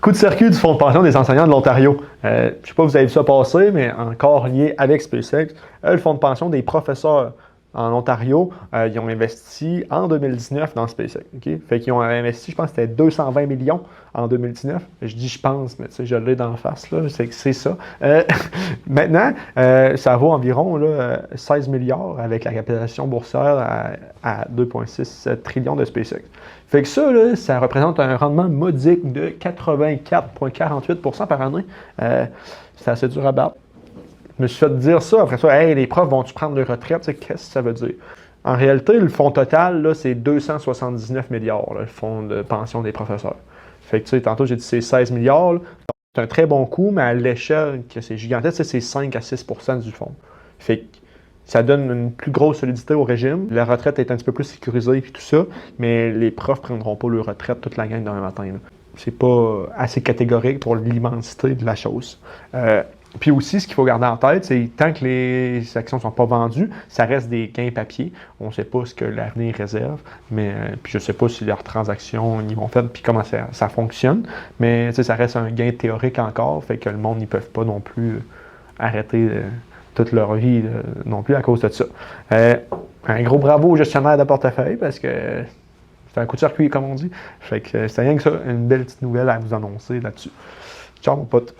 Coup de circuit du fonds de pension des enseignants de l'Ontario. Je ne sais pas si vous avez vu ça passer, mais encore lié avec SpaceX, le fonds de pension des professeurs en Ontario, ils ont investi en 2019 dans SpaceX. Okay? Fait qu'ils ont investi, je pense que c'était 220 millions en 2019. Je dis je pense, mais je l'ai d'en face, là, c'est ça. Maintenant, ça vaut environ là, 16 milliards avec la capitalisation boursière à 2,6 trillions de SpaceX. Fait que ça, là, ça représente un rendement modique de 84,48% par année. C'est assez dur à battre. Je me suis fait dire ça, après ça, hey, les profs vont-tu prendre leur retraite? Qu'est-ce que ça veut dire? En réalité, le fonds total, là, c'est 279 milliards, là, le fonds de pension des professeurs. Fait que, tu sais, tantôt, j'ai dit c'est 16 milliards. Là. C'est un très bon coup, mais à l'échelle que c'est gigantesque, c'est 5 à 6% du fonds. Fait que ça donne une plus grosse solidité au régime. La retraite est un petit peu plus sécurisée et tout ça, mais les profs ne prendront pas leur retraite toute la gang demain matin. Là. C'est pas assez catégorique pour l'immensité de la chose. Puis aussi, ce qu'il faut garder en tête, c'est tant que les actions ne sont pas vendues, ça reste des gains papier. On ne sait pas ce que l'avenir réserve, mais puis je ne sais pas si leurs transactions ils vont faire puis comment ça fonctionne. Mais ça reste un gain théorique encore, fait que le monde, ils ne peuvent pas non plus arrêter toute leur vie non plus à cause de ça. Un gros bravo au gestionnaire de portefeuille parce que c'est un coup de circuit, comme on dit. Fait que c'est rien que ça, une belle petite nouvelle à vous annoncer là-dessus. Ciao, mon pote.